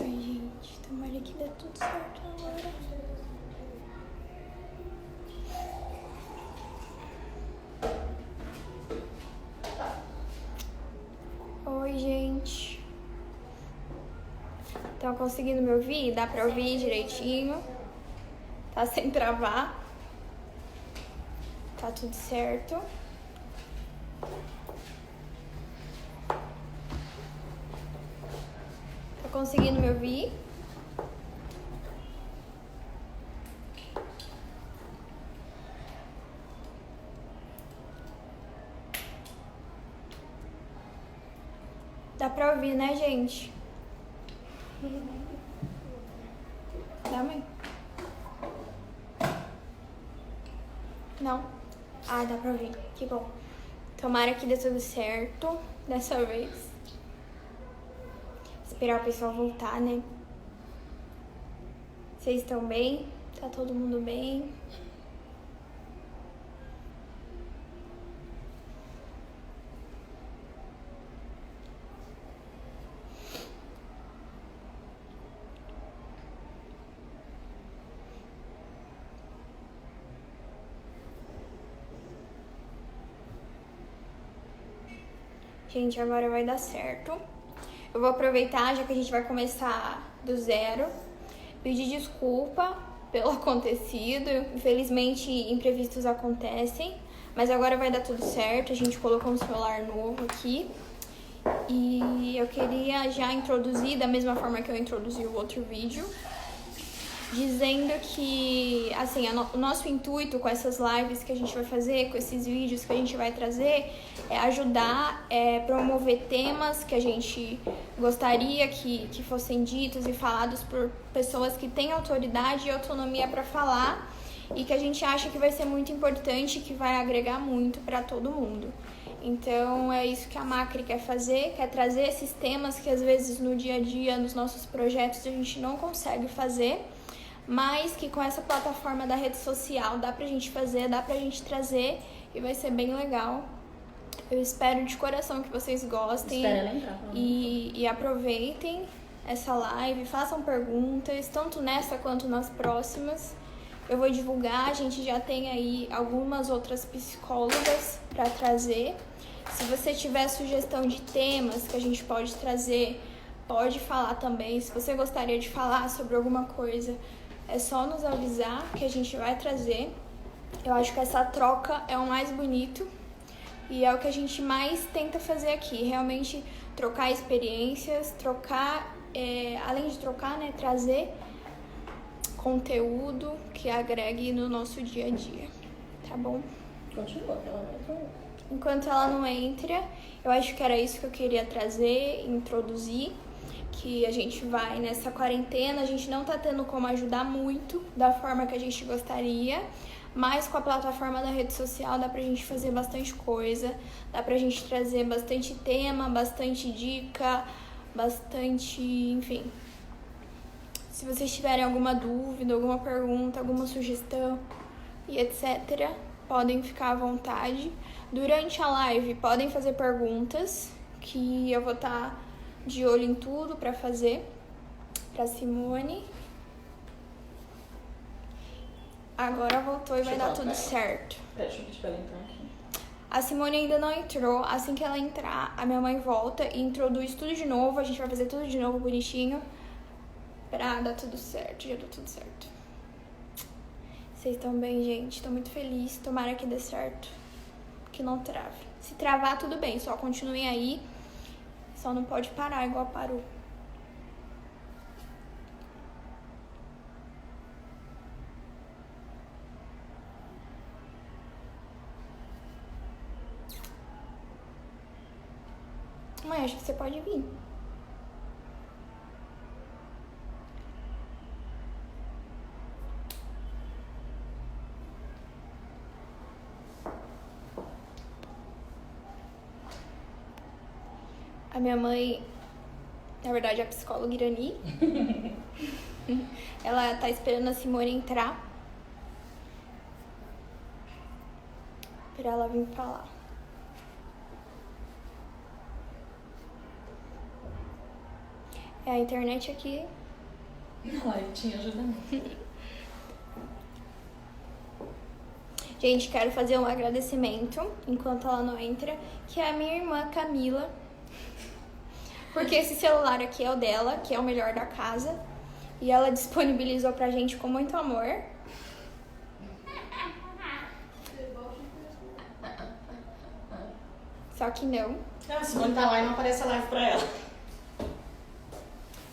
Ai, gente, tomara que dê tudo certo agora. Oi, gente. Estão conseguindo me ouvir? Dá pra ouvir direitinho? Tá sem travar? Tá tudo certo? Tá conseguindo me ouvir? Dá pra ouvir, né, gente? Dá, mãe? Não? Ah, dá pra ouvir. Que bom. Tomara que dê tudo certo dessa vez. Esperar o pessoal voltar, né? Vocês estão bem? Tá todo mundo bem? Gente, agora vai dar certo. Eu vou aproveitar, já que a gente vai começar do zero, pedir desculpa pelo acontecido. Infelizmente, imprevistos acontecem, mas agora vai dar tudo certo. A gente colocou um celular novo aqui. E eu queria já introduzir, da mesma forma que eu introduzi o outro vídeo, dizendo que, assim, o nosso intuito com essas lives que a gente vai fazer, com esses vídeos que a gente vai trazer, é ajudar, promover temas que a gente gostaria que fossem ditos e falados por pessoas que têm autoridade e autonomia para falar e que a gente acha que vai ser muito importante e que vai agregar muito para todo mundo. Então, é isso que a Macri quer fazer, quer trazer esses temas que às vezes no dia a dia, nos nossos projetos, a gente não consegue fazer, mas que com essa plataforma da rede social dá pra gente fazer, dá pra gente trazer e vai ser bem legal. Eu espero de coração que vocês gostem e aproveitem essa live, façam perguntas, tanto nessa quanto nas próximas. Eu vou divulgar, a gente já tem aí algumas outras psicólogas para trazer. Se você tiver sugestão de temas que a gente pode trazer, pode falar também. Se você gostaria de falar sobre alguma coisa, é só nos avisar que a gente vai trazer. Eu acho que essa troca é o mais bonito e é o que a gente mais tenta fazer aqui. Realmente trocar experiências, trocar, além de trocar, né, trazer conteúdo que agregue no nosso dia a dia, tá bom? Continua, ela não entrou. Enquanto ela não entra, eu acho que era isso que eu queria trazer, introduzir, que a gente vai nessa quarentena, a gente não tá tendo como ajudar muito da forma que a gente gostaria, mas com a plataforma da rede social dá pra gente fazer bastante coisa, dá pra gente trazer bastante tema, bastante dica, bastante, enfim. Se vocês tiverem alguma dúvida, alguma pergunta, alguma sugestão e etc., podem ficar à vontade. Durante a live, podem fazer perguntas, que eu vou estar de olho em tudo para fazer. Pra Simone. Agora voltou e vai dar tudo certo. Deixa eu pedir pra ela entrar aqui. A Simone ainda não entrou. Assim que ela entrar, a minha mãe volta e introduz tudo de novo. A gente vai fazer tudo de novo bonitinho pra dar tudo certo. Já deu tudo certo. Vocês estão bem, gente? Tô muito feliz. Tomara que dê certo. Que não trave. Se travar, tudo bem. Só continuem aí. Só não pode parar igual parou. Mãe, acho que você pode vir. A minha mãe, na verdade, é a psicóloga Irani. Ela tá esperando a Simone entrar pra ela vir falar. É, a internet aqui... Na live tinha ajudamento. Gente, quero fazer um agradecimento, enquanto ela não entra, que é a minha irmã Camila. Porque esse celular aqui é o dela, que é o melhor da casa. E ela disponibilizou pra gente com muito amor. Só que não. A Simone tá lá e não aparece a live pra ela.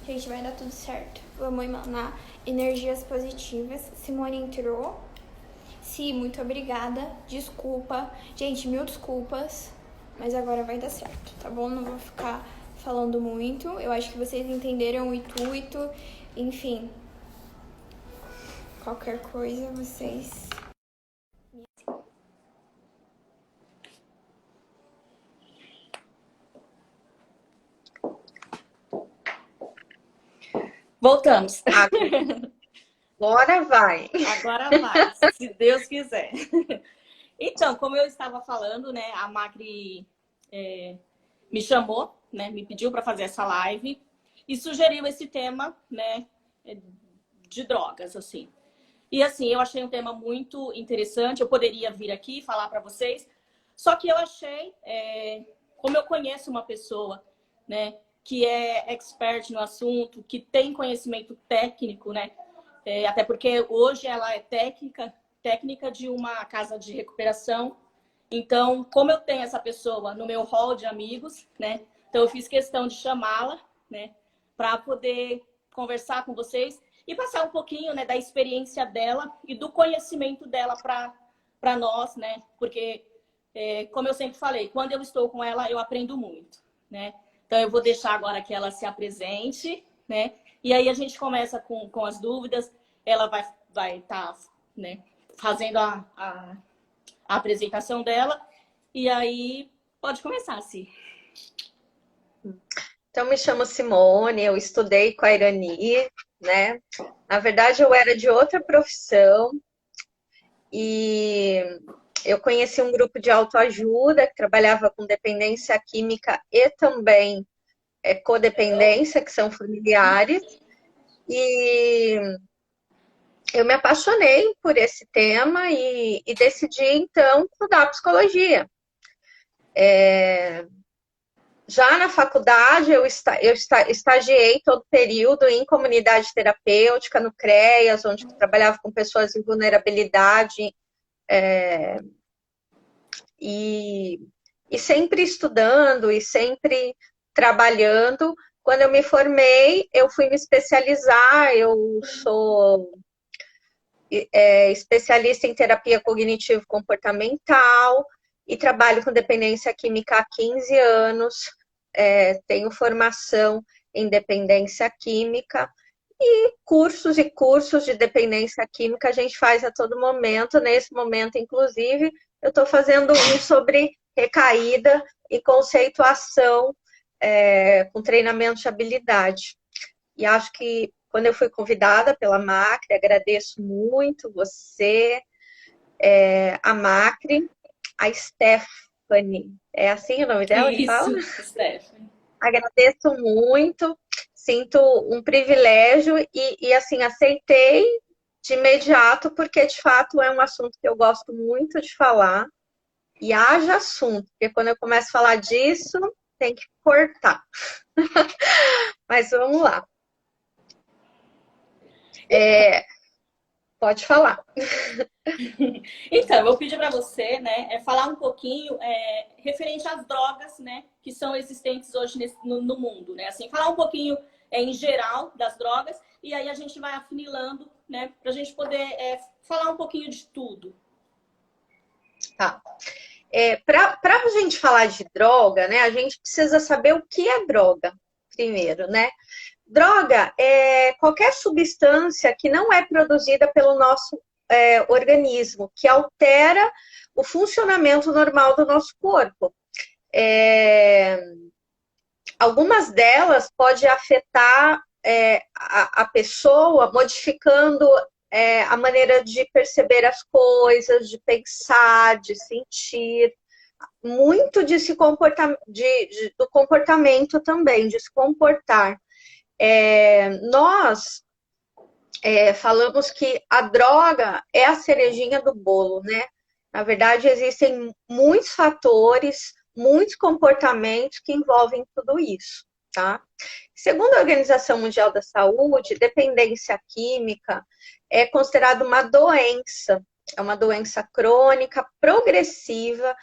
Gente, vai dar tudo certo. Vamos emanar energias positivas. Simone entrou. Si, muito obrigada. Desculpa. Gente, mil desculpas. Mas agora vai dar certo, tá bom? Não vou ficar falando muito. Eu acho que vocês entenderam o intuito. Enfim. Qualquer coisa, vocês... Voltamos. Agora vai. Agora vai, se Deus quiser. Então, como eu estava falando, né, a Macri me chamou, né, me pediu para fazer essa live e sugeriu esse tema, né, de drogas, assim. E assim, eu achei um tema muito interessante. Eu poderia vir aqui falar para vocês, só que eu achei, como eu conheço uma pessoa, né, que é expert no assunto, que tem conhecimento técnico, né? Até porque hoje ela é técnica de uma casa de recuperação. Então, como eu tenho essa pessoa no meu hall de amigos, né? Então, eu fiz questão de chamá-la, né? Para poder conversar com vocês e passar um pouquinho, né, da experiência dela e do conhecimento dela para nós, né? Porque, como eu sempre falei, quando eu estou com ela, eu aprendo muito, né? Então, eu vou deixar agora que ela se apresente, né? E aí a gente começa com as dúvidas. Ela vai estar, né, fazendo a apresentação dela. E aí pode começar, Ci. Então, me chamo Simone, eu estudei com a Irani, né? Na verdade, eu era de outra profissão e eu conheci um grupo de autoajuda que trabalhava com dependência química e também codependência, que são familiares. E eu me apaixonei por esse tema e decidi, então, estudar psicologia. Já na faculdade, eu estagiei todo o período em comunidade terapêutica, no CREAS, onde eu trabalhava com pessoas em vulnerabilidade. E sempre estudando e sempre trabalhando. Quando eu me formei, eu fui me especializar. Eu sou especialista em terapia cognitivo-comportamental e trabalho com dependência química há 15 anos. Tenho formação em dependência química e cursos de dependência química a gente faz a todo momento. Nesse momento, inclusive, eu estou fazendo um sobre recaída e conceituação com treinamento de habilidade. E acho que quando eu fui convidada pela Macri, agradeço muito você, a Macri, a Stephanie. É assim o nome dela que fala? Isso, Stephanie. Agradeço muito, sinto um privilégio e assim, aceitei de imediato, porque de fato é um assunto que eu gosto muito de falar. E haja assunto, porque quando eu começo a falar disso, tem que cortar. Mas vamos lá. Pode falar. Então, eu vou pedir para você, né, falar um pouquinho referente às drogas, né, que são existentes hoje no mundo, né? Assim, falar um pouquinho em geral das drogas e aí a gente vai afunilando, né, para a gente poder falar um pouquinho de tudo. Tá. Para a gente falar de droga, né, a gente precisa saber o que é droga primeiro, né? Droga é qualquer substância que não é produzida pelo nosso organismo, que altera o funcionamento normal do nosso corpo. Algumas delas podem afetar a pessoa, modificando a maneira de perceber as coisas, de pensar, de sentir, muito de se comportar, do comportamento também, de se comportar. Nós falamos que a droga é a cerejinha do bolo, né? Na verdade, existem muitos fatores, muitos comportamentos que envolvem tudo isso, tá? Segundo a Organização Mundial da Saúde, dependência química é considerada uma doença, é uma doença crônica, progressiva,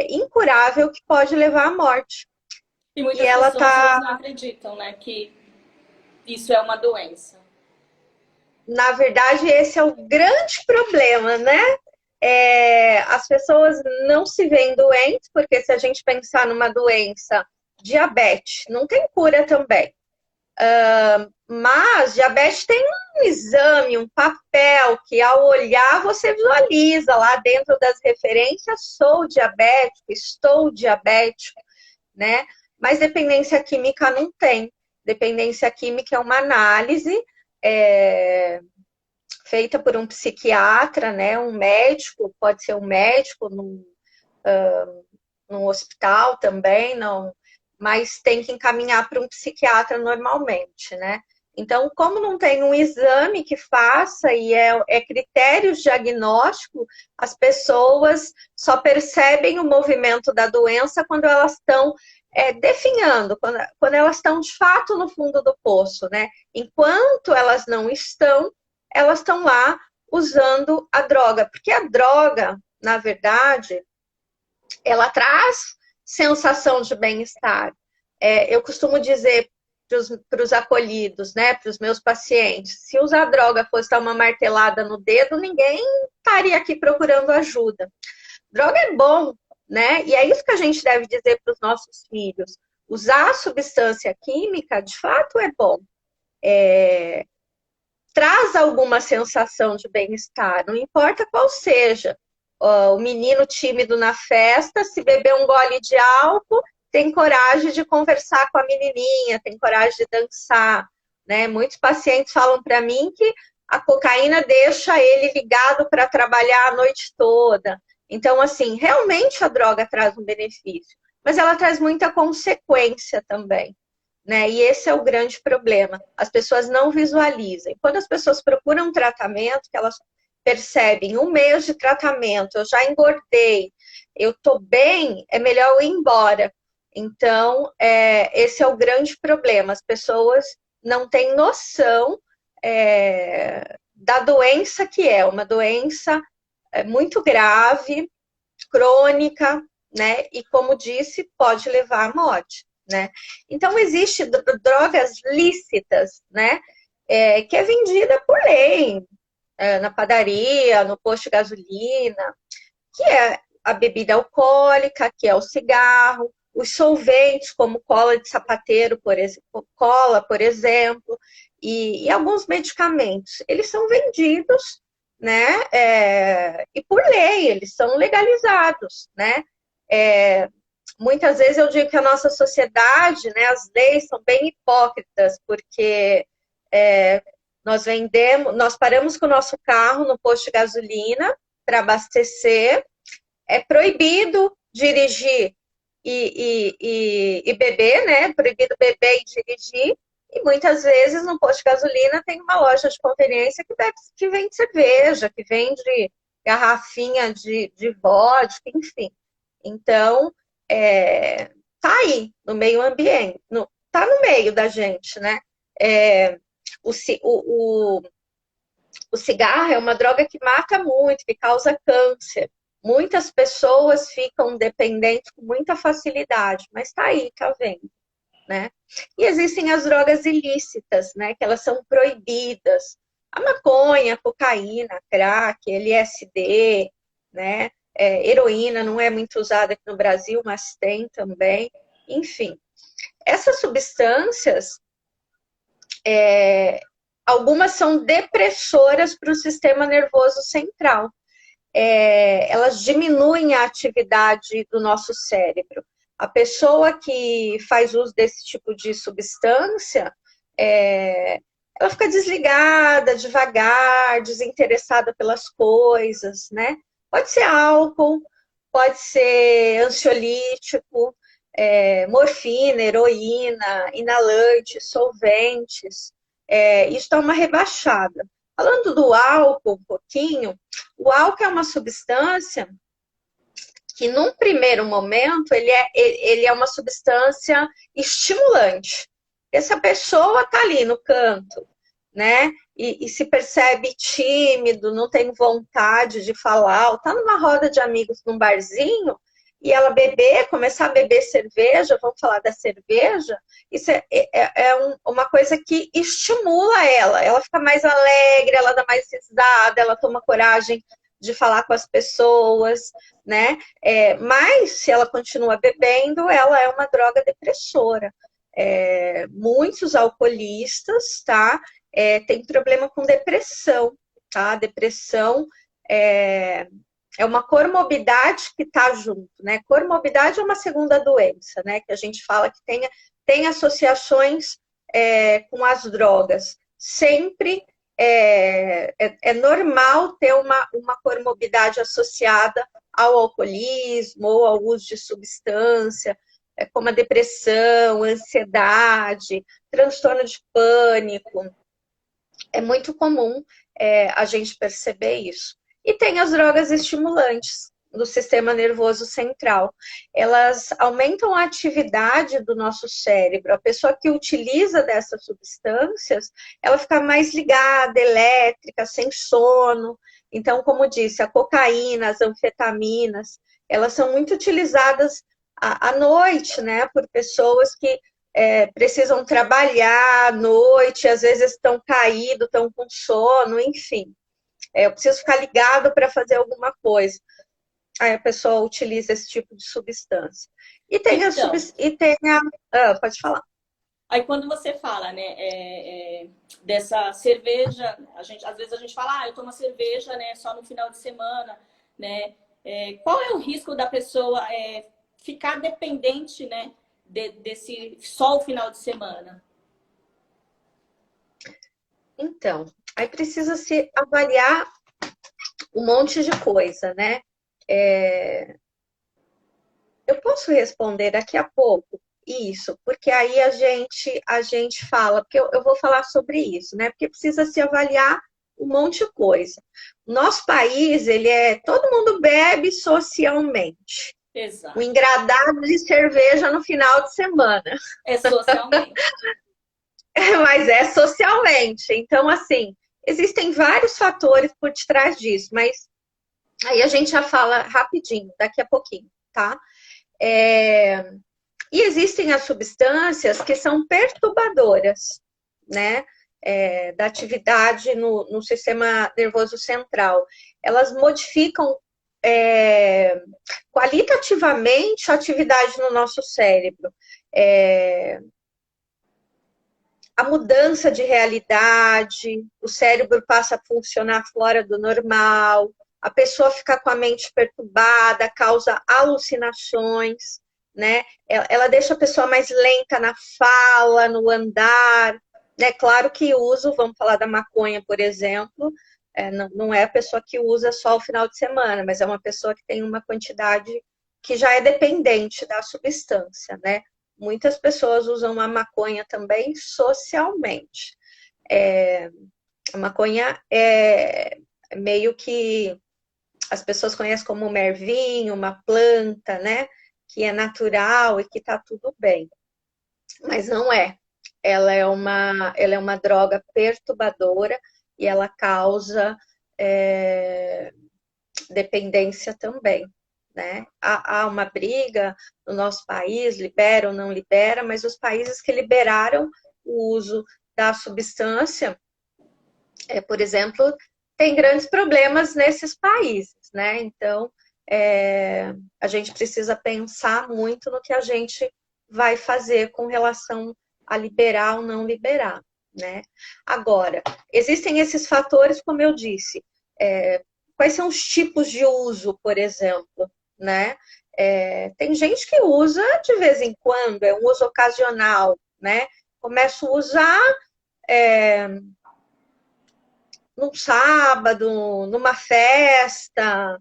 incurável, que pode levar à morte. E E muitas ela pessoas elas tá, não acreditam, né, que isso é uma doença. na verdade, esse é o grande problema, né? As pessoas não se veem doentes, porque se a gente pensar numa doença, diabetes, não tem cura também. Mas diabetes tem um exame, um papel, que ao olhar você visualiza lá dentro das referências, sou diabético, estou diabético, né? Mas dependência química não tem. Dependência química é uma análise feita por um psiquiatra, né? Um médico, pode ser um médico num hospital também, não, mas tem que encaminhar para um psiquiatra normalmente, né? Então, como não tem um exame que faça e critério diagnóstico, as pessoas só percebem o movimento da doença quando elas estão definhando, quando elas estão de fato no fundo do poço, né? Enquanto elas não estão, elas estão lá usando a droga, porque a droga, na verdade, ela traz sensação de bem-estar. Eu costumo dizer para os acolhidos, né, para os meus pacientes, se usar droga fosse dar uma martelada no dedo, ninguém estaria aqui procurando ajuda. Droga é bom, né? E é isso que a gente deve dizer para os nossos filhos. Usar substância química, de fato, é bom. Traz alguma sensação de bem-estar, não importa qual seja. O menino tímido na festa, se beber um gole de álcool, tem coragem de conversar com a menininha, tem coragem de dançar, né? Muitos pacientes falam para mim que a cocaína deixa ele ligado para trabalhar a noite toda. Então, assim, realmente a droga traz um benefício, mas ela traz muita consequência também, né? E esse é o grande problema. As pessoas não visualizam. Quando as pessoas procuram tratamento, que elas percebem 1 mês de tratamento, eu já engordei, eu tô bem, é melhor eu ir embora. Então, esse é o grande problema. As pessoas não têm noção da doença que é. Uma doença muito grave, crônica, né? E, como disse, pode levar à morte, né? Então, existe drogas lícitas, né? Que é vendida por lei, na padaria, no posto de gasolina, que é a bebida alcoólica, que é o cigarro, os solventes, como cola de sapateiro, cola, por exemplo, e alguns medicamentos. Eles são vendidos, né? E por lei, eles são legalizados, né? Muitas vezes eu digo que a nossa sociedade, né, as leis são bem hipócritas, porque nós paramos com o nosso carro no posto de gasolina para abastecer, é proibido dirigir e beber, né? Proibido beber e dirigir. E muitas vezes no posto de gasolina tem uma loja de conveniência que vende cerveja, que vende garrafinha de vodka, enfim. Então, tá aí no meio ambiente, tá no meio da gente, né? O cigarro é uma droga que mata muito, que causa câncer. Muitas pessoas ficam dependentes com muita facilidade, mas tá aí, tá vendo, né? E existem as drogas ilícitas, né? Que elas são proibidas. A maconha, a cocaína, a crack, LSD, né? Heroína não é muito usada aqui no Brasil, mas tem também. Enfim, essas substâncias, algumas são depressoras para o sistema nervoso central. Elas diminuem a atividade do nosso cérebro. A pessoa que faz uso desse tipo de substância, ela fica desligada, devagar, desinteressada pelas coisas, né? Pode ser álcool, pode ser ansiolítico, morfina, heroína, inalantes, solventes. Isso dá uma rebaixada. Falando do álcool um pouquinho, o álcool é uma substância que, num primeiro momento, ele é uma substância estimulante. Essa pessoa está ali no canto, né? E se percebe tímido, não tem vontade de falar, ou está numa roda de amigos num barzinho, e ela começar a beber cerveja, vamos falar da cerveja, isso uma coisa que estimula ela fica mais alegre, ela dá mais risada, ela toma coragem de falar com as pessoas, né? Mas se ela continua bebendo, ela é uma droga depressora. Muitos alcoolistas, tá? Tem problema com depressão, tá? Depressão é uma comorbidade que está junto, né? Comorbidade é uma segunda doença, né? Que a gente fala que tem associações com as drogas. Sempre é normal ter uma comorbidade associada ao alcoolismo ou ao uso de substância, como a depressão, ansiedade, transtorno de pânico. É muito comum a gente perceber isso. E tem as drogas estimulantes do sistema nervoso central. Elas aumentam a atividade do nosso cérebro. A pessoa que utiliza dessas substâncias, ela fica mais ligada, elétrica, sem sono. Então, como disse, a cocaína, as anfetaminas, elas são muito utilizadas à noite, né, por pessoas que precisam trabalhar à noite, às vezes estão caídos, estão com sono, enfim. Eu preciso ficar ligado para fazer alguma coisa. Aí a pessoa utiliza esse tipo de substância. E tem pode falar. Aí quando você fala, né, dessa cerveja, às vezes a gente fala, eu tomo cerveja, né, só no final de semana, né? Qual é o risco da pessoa ficar dependente, né, desse só o final de semana? Então, aí precisa se avaliar um monte de coisa, né? Eu posso responder daqui a pouco isso, porque aí a gente fala, porque eu vou falar sobre isso, né? Porque precisa se avaliar um monte de coisa. Nosso país, todo mundo bebe socialmente. Exato. Um engradado de cerveja no final de semana. É socialmente. Mas é socialmente. Então, assim, existem vários fatores por detrás disso, mas aí a gente já fala rapidinho, daqui a pouquinho, tá? E existem as substâncias que são perturbadoras, né? Da atividade no sistema nervoso central. Elas modificam qualitativamente a atividade no nosso cérebro. A mudança de realidade, o cérebro passa a funcionar fora do normal, a pessoa fica com a mente perturbada, causa alucinações, né? Ela deixa a pessoa mais lenta na fala, no andar, né? Claro que vamos falar da maconha, por exemplo, não é a pessoa que usa só o final de semana, mas é uma pessoa que tem uma quantidade que já é dependente da substância, né? Muitas pessoas usam a maconha também socialmente. A maconha é meio que as pessoas conhecem como um ervinho, uma planta, né? Que é natural e que tá tudo bem. Mas não é. Ela é uma droga perturbadora e ela causa dependência também. Né? Há uma briga no nosso país, libera ou não libera, mas os países que liberaram o uso da substância, por exemplo, tem grandes problemas nesses países, né? Então, a gente precisa pensar muito no que a gente vai fazer com relação a liberar ou não liberar, né? Agora, existem esses fatores, como eu disse, quais são os tipos de uso, por exemplo, né? Tem gente que usa de vez em quando, é um uso ocasional, né? Começo a usar num sábado, numa festa,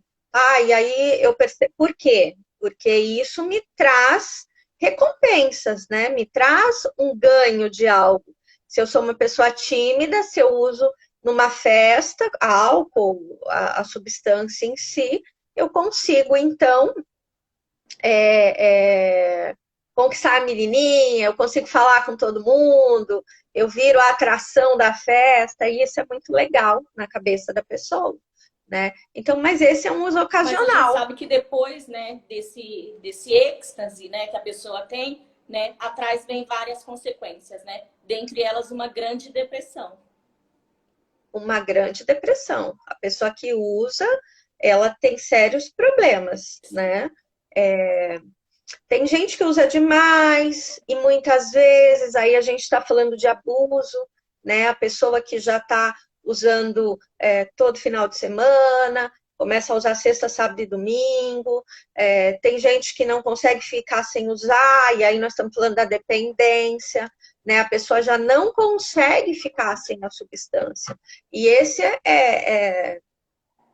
e aí eu percebo. Por quê? Porque isso me traz recompensas, né? Me traz um ganho de algo. Se eu sou uma pessoa tímida, se eu uso numa festa álcool, a substância em si, eu consigo, então, conquistar a menininha, eu consigo falar com todo mundo, eu viro a atração da festa, e isso é muito legal na cabeça da pessoa, né? Então, mas esse é um uso Mas a gente ocasional. sabe que depois, né, desse êxtase, né, que a pessoa tem, né, atrás vem várias consequências, né? Dentre elas, uma grande depressão. Uma grande depressão. A pessoa que usa, ela tem sérios problemas, né? Tem gente que usa demais e muitas vezes aí a gente está falando de abuso, né? A pessoa que já está usando todo final de semana, começa a usar sexta, sábado e domingo. Tem gente que não consegue ficar sem usar, e aí nós estamos falando da dependência, né? A pessoa já não consegue ficar sem a substância. E esse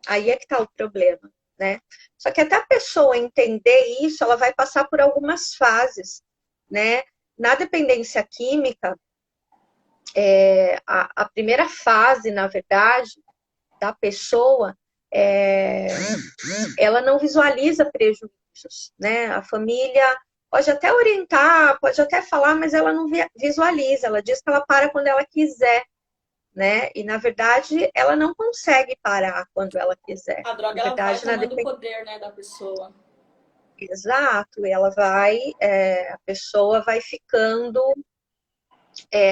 aí é que está o problema, né? Só que até a pessoa entender isso, ela vai passar por algumas fases, né? Na dependência química, a primeira fase, na verdade, da pessoa, ela não visualiza prejuízos, né? A família pode até orientar, pode até falar, mas ela não visualiza, ela diz que ela para quando ela quiser, né? E, na verdade, ela não consegue parar quando ela quiser. A droga, Na ela vai verdade, tomando o poder, né, da pessoa. Exato, e ela vai, a pessoa vai ficando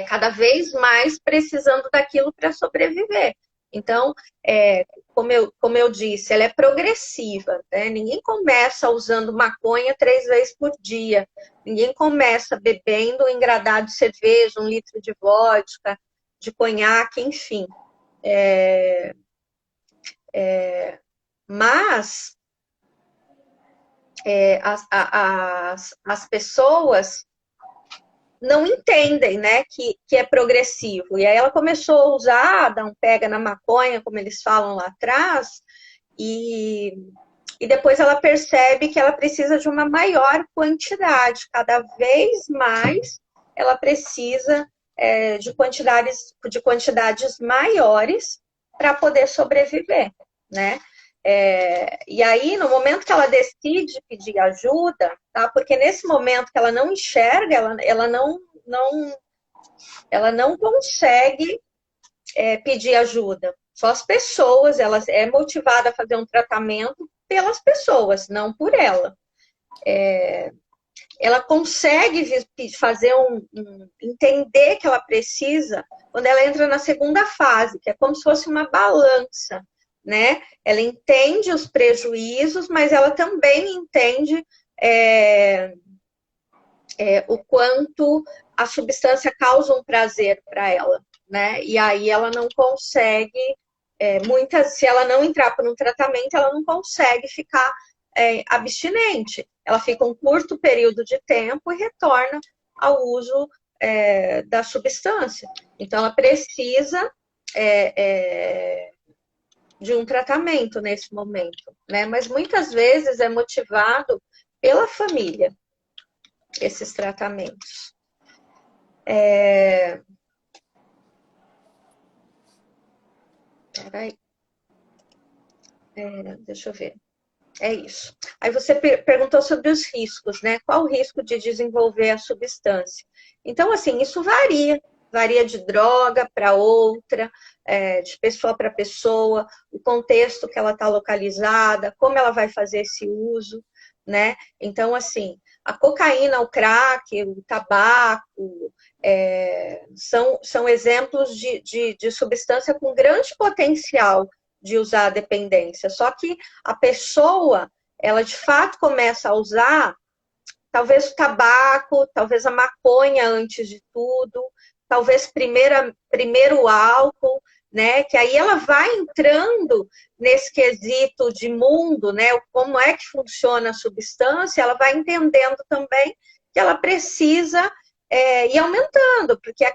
cada vez mais precisando daquilo para sobreviver. Então, como eu disse, ela é progressiva, né? Ninguém começa usando maconha 3 vezes por dia, ninguém começa bebendo um engradado de cerveja, 1 litro de vodka, de conhaque, enfim. Mas as pessoas não entendem, né, que é progressivo. E aí ela começou a usar, dar um pega na maconha, como eles falam lá atrás, e depois ela percebe que ela precisa de uma maior quantidade, cada vez mais ela precisa de quantidades maiores para poder sobreviver, né? E aí, no momento que ela decide pedir ajuda, tá? Porque nesse momento que ela não enxerga, ela não consegue pedir ajuda. Só as pessoas, ela é motivada a fazer um tratamento pelas pessoas, não por ela. Ela consegue fazer entender que ela precisa quando ela entra na segunda fase, que é como se fosse uma balança, né? Ela entende os prejuízos, mas ela também entende o quanto a substância causa um prazer para ela, né? E aí ela não consegue, se ela não entrar por um tratamento, ela não consegue ficar abstinente. Ela fica um curto período de tempo e retorna ao uso da substância. Então, ela precisa de um tratamento nesse momento, né? Mas muitas vezes é motivado pela família, esses tratamentos. Peraí. Deixa eu ver. É isso. Aí você perguntou sobre os riscos, né? Qual o risco de desenvolver a substância? Então, assim, isso varia. Varia de droga para outra, de pessoa para pessoa, o contexto que ela está localizada, como ela vai fazer esse uso, né? Então, assim, a cocaína, o crack, o tabaco, são exemplos de substância com grande potencial de usar a dependência. Só que a pessoa, ela de fato começa a usar, talvez o tabaco, talvez a maconha antes de tudo, talvez primeiro o álcool, né? Que aí ela vai entrando nesse quesito de mundo, né? Como é que funciona a substância, ela vai entendendo também que ela precisa ir aumentando, porque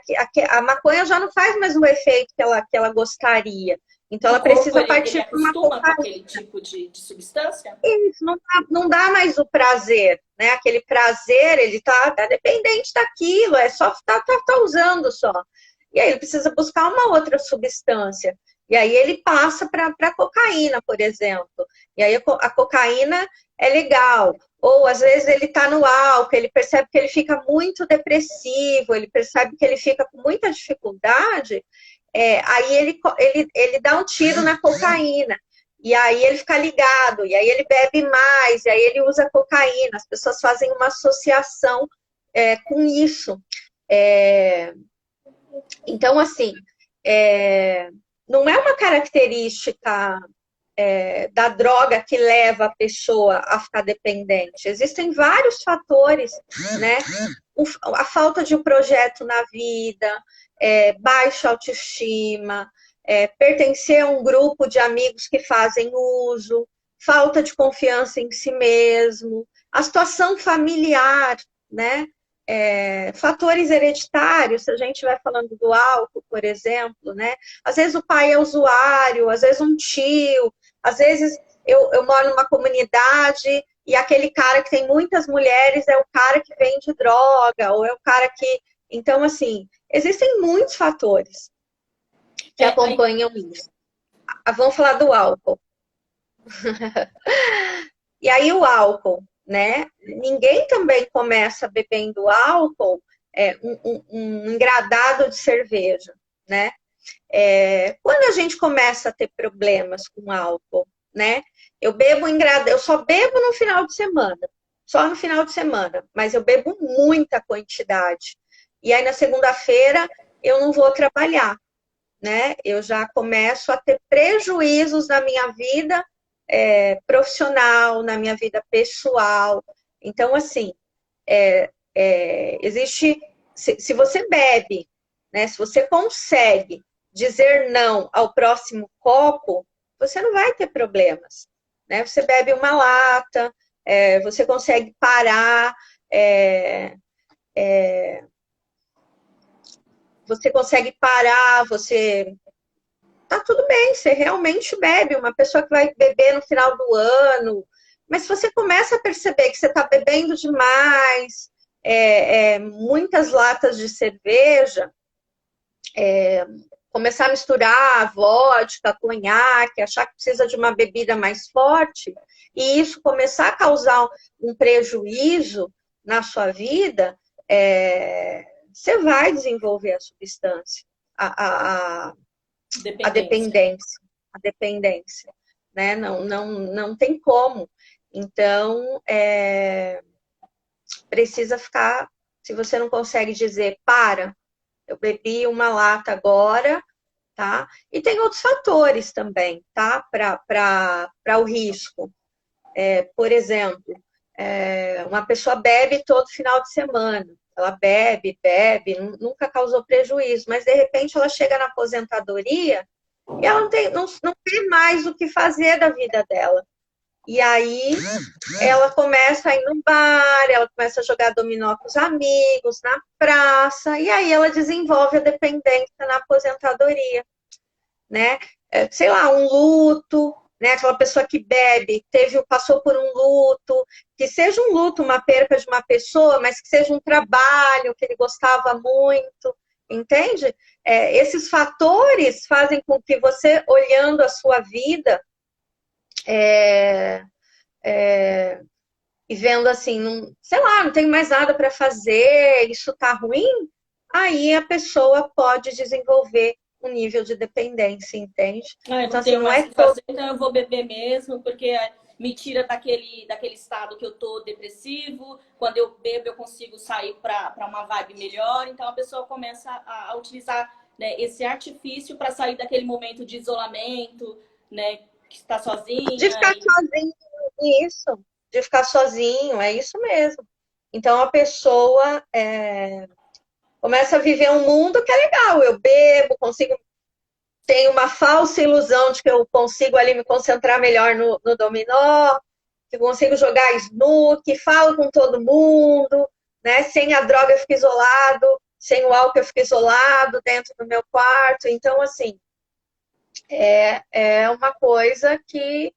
a maconha já não faz mais o efeito que ela gostaria. Então, O ela corpo, precisa ele partir para uma acostuma com cocaína. aquele tipo de substância? Isso, não dá mais o prazer, né? Aquele prazer, ele tá dependente daquilo, é só tá usando só. E aí ele precisa buscar uma outra substância. E aí ele passa para cocaína, por exemplo. E aí a cocaína é legal. Ou às vezes ele está no álcool, ele percebe que ele fica muito depressivo, ele percebe que ele fica com muita dificuldade, aí ele dá um tiro na cocaína. E aí ele fica ligado, e aí ele bebe mais, e aí ele usa cocaína. As pessoas fazem uma associação com isso. Então, assim, não é uma característica da droga que leva a pessoa a ficar dependente. Existem vários fatores, né? A falta de um projeto na vida, baixa autoestima, pertencer a um grupo de amigos que fazem uso, falta de confiança em si mesmo, a situação familiar, né? Fatores hereditários, se a gente vai falando do álcool, por exemplo, né? Às vezes o pai é usuário, às vezes um tio, às vezes eu moro numa comunidade e aquele cara que tem muitas mulheres é o cara que vende droga, ou é o cara que... Então, assim, existem muitos fatores que acompanham isso. Vamos falar do álcool. E aí o álcool, né? Ninguém também começa bebendo álcool, um engradado de cerveja, né? Quando a gente começa a ter problemas com álcool, né? Eu só bebo no final de semana, só no final de semana, mas eu bebo muita quantidade. E aí na segunda-feira eu não vou trabalhar, né? Eu já começo a ter prejuízos na minha vida profissional, na minha vida pessoal. Então, assim, existe... Se você bebe, né? Se você consegue dizer não ao próximo copo, você não vai ter problemas, né? Você bebe uma lata, você consegue parar, você consegue parar, tá tudo bem, você realmente bebe, uma pessoa que vai beber no final do ano, mas se você começa a perceber que você está bebendo demais, muitas latas de cerveja, começar a misturar vodka, conhaque, achar que precisa de uma bebida mais forte, e isso começar a causar um prejuízo na sua vida, você vai desenvolver a substância, a dependência. A dependência, né? Não tem como. Então, precisa ficar... Se você não consegue dizer, eu bebi uma lata agora, tá? E tem outros fatores também, tá? Para o risco. Por exemplo, uma pessoa bebe todo final de semana. Ela bebe, nunca causou prejuízo, mas de repente ela chega na aposentadoria e ela não tem mais o que fazer da vida dela. E aí ela começa a ir no bar, ela começa a jogar dominó com os amigos, na praça, e aí ela desenvolve a dependência na aposentadoria, né? Sei lá, um luto, né? Aquela pessoa que bebe, passou por um luto, que seja um luto, uma perca de uma pessoa, mas que seja um trabalho que ele gostava muito, entende? Esses fatores fazem com que você, olhando a sua vida, e vendo assim, sei lá, não tenho mais nada para fazer, isso tá ruim, aí a pessoa pode desenvolver um nível de dependência, entende? Eu então, não tenho assim, mais o que fazer, então eu vou beber mesmo, porque me tira daquele estado que eu tô depressivo. Quando eu bebo, eu consigo sair para uma vibe melhor. Então a pessoa começa a utilizar, né, esse artifício para sair daquele momento de isolamento, né, que está sozinha. De ficar sozinho, isso. De ficar sozinho, é isso mesmo. Então a pessoa começa a viver um mundo que é legal. Eu bebo, tenho uma falsa ilusão de que eu consigo ali me concentrar melhor no dominó, que eu consigo jogar snooker, falo com todo mundo, né? Sem a droga eu fico isolado, sem o álcool eu fico isolado dentro do meu quarto. Então, assim, é uma coisa que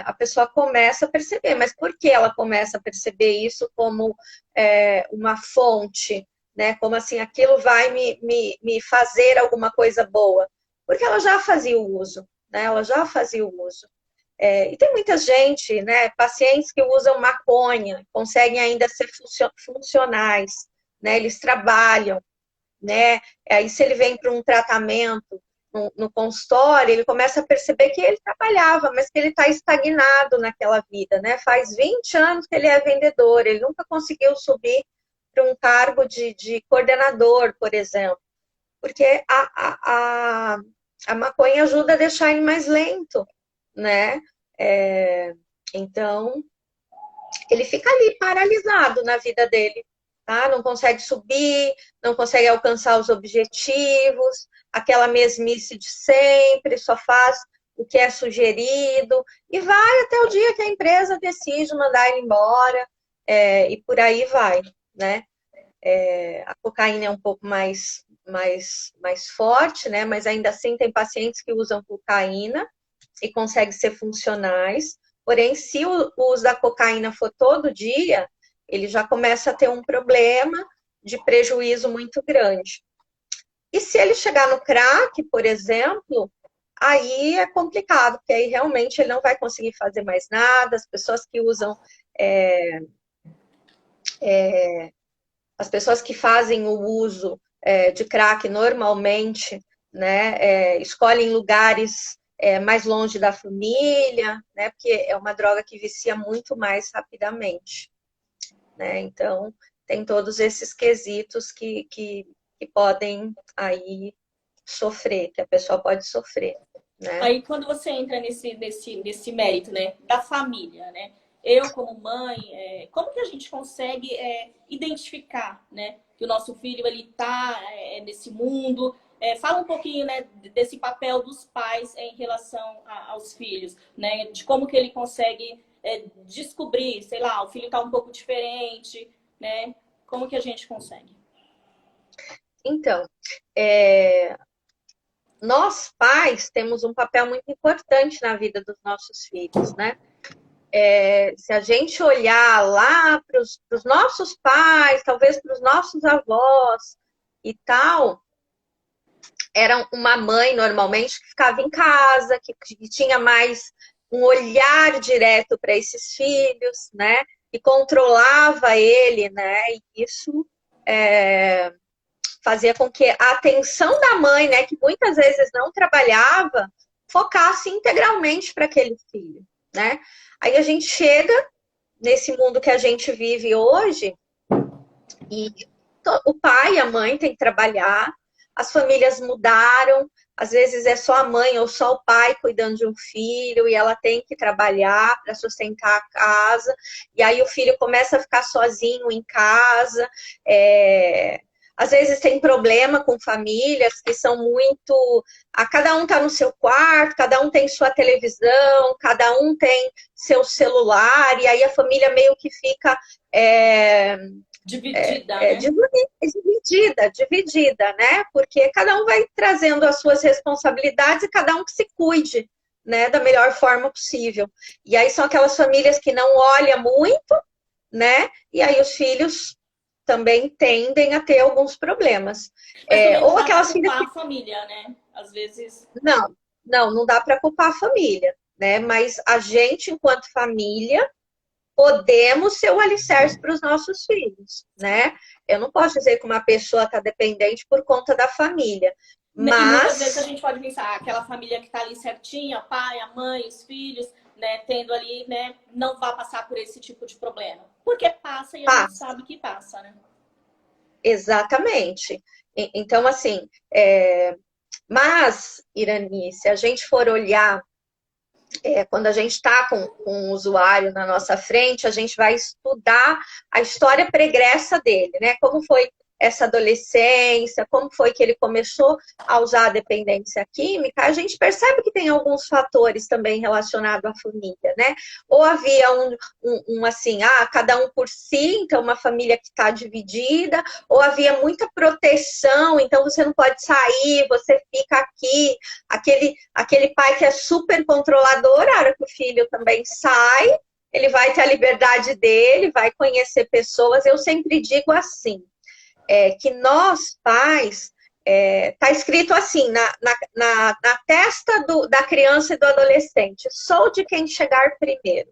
a pessoa começa a perceber. Mas por que ela começa a perceber isso como uma fonte, né? Como assim, aquilo vai me fazer alguma coisa boa? Porque ela já fazia o uso, né? Ela já fazia o uso. E tem muita gente, né? Pacientes que usam maconha, conseguem ainda ser funcionais, né? Eles trabalham, né? Aí se ele vem para um tratamento no consultório, ele começa a perceber que ele trabalhava, mas que ele está estagnado naquela vida, né? Faz 20 anos que ele é vendedor, ele nunca conseguiu subir para um cargo de coordenador, por exemplo, porque a maconha ajuda a deixar ele mais lento, né? Então, ele fica ali paralisado na vida dele, tá? Não consegue subir, não consegue alcançar os objetivos, aquela mesmice de sempre, só faz o que é sugerido, e vai até o dia que a empresa decide mandar ele embora, e por aí vai, né? A cocaína é um pouco mais forte, né? Mas ainda assim tem pacientes que usam cocaína e conseguem ser funcionais. Porém, se o uso da cocaína for todo dia, ele já começa a ter um problema de prejuízo muito grande. E se ele chegar no crack, por exemplo, aí é complicado, porque aí realmente ele não vai conseguir fazer mais nada. As pessoas que usam, as pessoas que fazem o uso de crack normalmente, né, escolhem lugares mais longe da família, né, porque é uma droga que vicia muito mais rapidamente, né? Então, tem todos esses quesitos que podem aí sofrer, que a pessoa pode sofrer, né? Aí, quando você entra nesse mérito, né, da família, né? Eu, como mãe, como que a gente consegue identificar, né, que o nosso filho ele está nesse mundo? Fala um pouquinho, né, desse papel dos pais em relação aos filhos, né? De como que ele consegue descobrir, sei lá, o filho está um pouco diferente, né? Como que a gente consegue? Então, nós pais temos um papel muito importante na vida dos nossos filhos, né? Se a gente olhar lá para os nossos pais, talvez para os nossos avós e tal, era uma mãe normalmente que ficava em casa, que tinha mais um olhar direto para esses filhos, né? E controlava ele, né? E isso fazia com que a atenção da mãe, né, que muitas vezes não trabalhava, focasse integralmente para aquele filho, né? Aí a gente chega nesse mundo que a gente vive hoje e o pai e a mãe têm que trabalhar, as famílias mudaram, às vezes é só a mãe ou só o pai cuidando de um filho e ela tem que trabalhar para sustentar a casa, e aí o filho começa a ficar sozinho em casa, às vezes tem problema com famílias que são muito... cada um está no seu quarto, cada um tem sua televisão, cada um tem seu celular, e aí a família meio que fica... Dividida, né? Dividida, né? Porque cada um vai trazendo as suas responsabilidades e cada um que se cuide, né? Da melhor forma possível. E aí são aquelas famílias que não olham muito, né? E aí os filhos também tendem a ter alguns problemas. Mas também não Ou dá aquelas para filhas culpar que... a família, né? Às vezes... Não dá para culpar a família, né? Mas a gente, enquanto família, podemos ser o alicerce para os nossos filhos, né? Eu não posso dizer que uma pessoa está dependente por conta da família, mas... E muitas vezes a gente pode pensar, aquela família que está ali certinha, pai, a mãe, os filhos, né, tendo ali, né, não vai passar por esse tipo de problema. Porque passa e a gente sabe que passa, né? Exatamente. Então, assim, mas, Irani, se a gente for olhar, quando a gente está com um usuário na nossa frente, a gente vai estudar a história pregressa dele, né? Como foi essa adolescência, como foi que ele começou a usar a dependência química, a gente percebe que tem alguns fatores também relacionados à família, né? Ou havia assim, cada um por si, então uma família que está dividida, ou havia muita proteção, então você não pode sair, você fica aqui, aquele pai que é super controlador, a hora que o filho também sai, ele vai ter a liberdade dele, vai conhecer pessoas. Eu sempre digo assim, que nós, pais, tá escrito assim, na testa da criança e do adolescente, sou de quem chegar primeiro.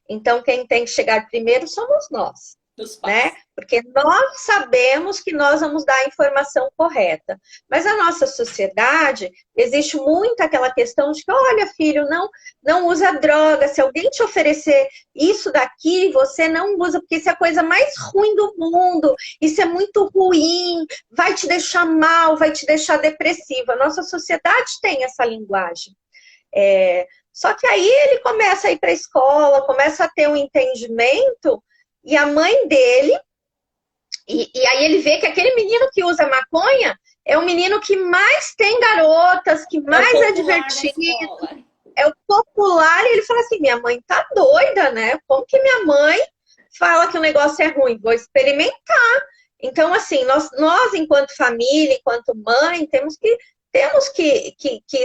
Então, quem tem que chegar primeiro somos nós. Né? Porque nós sabemos que nós vamos dar a informação correta. Mas a nossa sociedade, existe muito aquela questão de que, olha, filho, não usa droga. Se alguém te oferecer isso daqui, você não usa, porque isso é a coisa mais ruim do mundo. Isso é muito ruim, vai te deixar mal, vai te deixar depressiva. A nossa sociedade tem essa linguagem. Só que aí ele começa a ir para a escola, começa a ter um entendimento. E a mãe dele, e aí ele vê que aquele menino que usa maconha é o menino que mais tem garotas, que mais é divertido, é o popular, e ele fala assim, minha mãe tá doida, né? Como que minha mãe fala que o negócio é ruim? Vou experimentar. Então, assim, nós enquanto família, enquanto mãe, temos que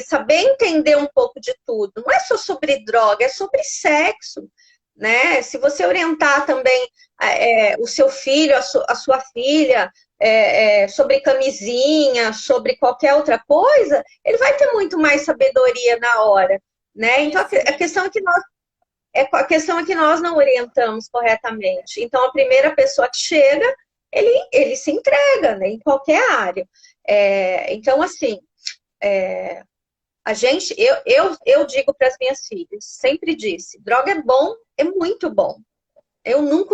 saber entender um pouco de tudo. Não é só sobre droga, é sobre sexo. Né? Se você orientar também o seu filho, a sua filha, sobre camisinha, sobre qualquer outra coisa, ele vai ter muito mais sabedoria na hora. Né? Então, a questão é que nós não orientamos corretamente. Então, a primeira pessoa que chega, ele se entrega, né? Em qualquer área. Então, assim... eu digo para as minhas filhas, sempre disse, droga é bom, é muito bom. Eu nunca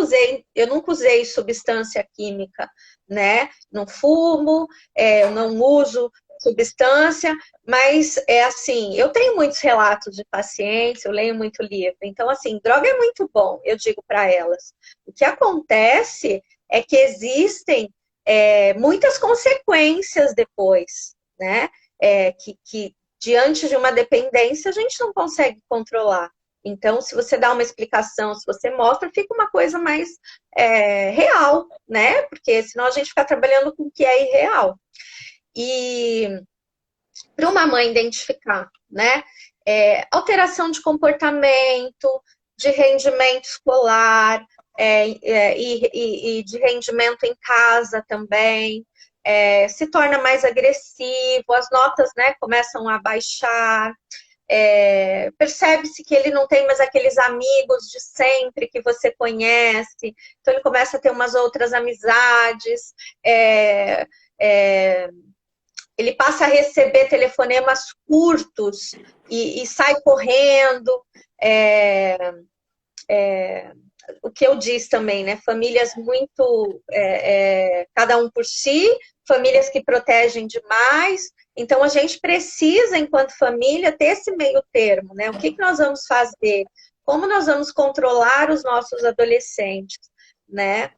usei substância química, né? Não fumo, eu não uso substância, mas assim, eu tenho muitos relatos de pacientes, eu leio muito livro, então assim, droga é muito bom, eu digo para elas. O que acontece é que existem muitas consequências depois, né? Que diante de uma dependência, a gente não consegue controlar. Então, se você dá uma explicação, se você mostra, fica uma coisa mais real, né? Porque senão a gente fica trabalhando com o que é irreal. E para uma mãe identificar, né? Alteração de comportamento, de rendimento escolar, e de rendimento em casa também. Se torna mais agressivo, as notas, né, começam a baixar, percebe-se que ele não tem mais aqueles amigos de sempre que você conhece, então ele começa a ter umas outras amizades, ele passa a receber telefonemas curtos e sai correndo, o que eu disse também, né? Famílias muito, cada um por si, famílias que protegem demais. Então, a gente precisa, enquanto família, ter esse meio termo, né? O que nós vamos fazer? Como nós vamos controlar os nossos adolescentes, né?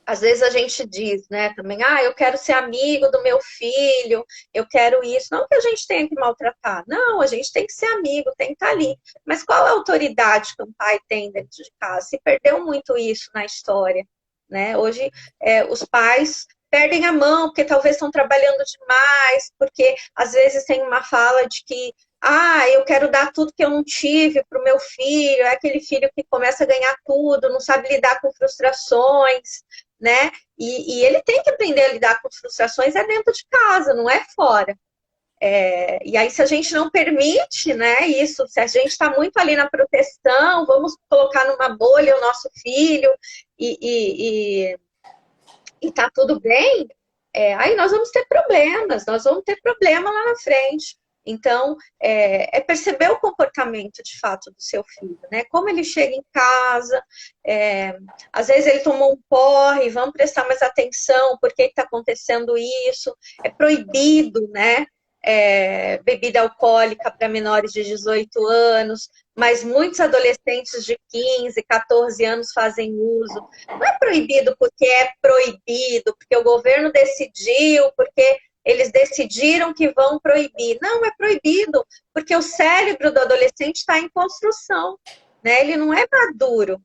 Às vezes a gente diz, né, também, eu quero ser amigo do meu filho, eu quero isso. Não que a gente tenha que maltratar, não, a gente tem que ser amigo, tem que estar ali. Mas qual a autoridade que um pai tem dentro de casa? Se perdeu muito isso na história, né? Hoje, os pais perdem a mão, porque talvez estão trabalhando demais, porque às vezes tem uma fala de que eu quero dar tudo que eu não tive para o meu filho, é aquele filho que começa a ganhar tudo, não sabe lidar com frustrações, né? E ele tem que aprender a lidar com frustrações dentro de casa, não é fora. E aí, se a gente não permite, né, isso, se a gente está muito ali na proteção, vamos colocar numa bolha o nosso filho e tá tudo bem, aí nós vamos ter problemas, nós vamos ter problema lá na frente. Então, perceber o comportamento, de fato, do seu filho, né? Como ele chega em casa, às vezes ele tomou um porre, vamos prestar mais atenção, por que está acontecendo isso? É proibido, né? bebida alcoólica para menores de 18 anos, mas muitos adolescentes de 15, 14 anos fazem uso. Não é proibido porque é proibido, porque o governo decidiu, porque eles decidiram que vão proibir. Não, é proibido, porque o cérebro do adolescente está em construção, né? Ele não é maduro.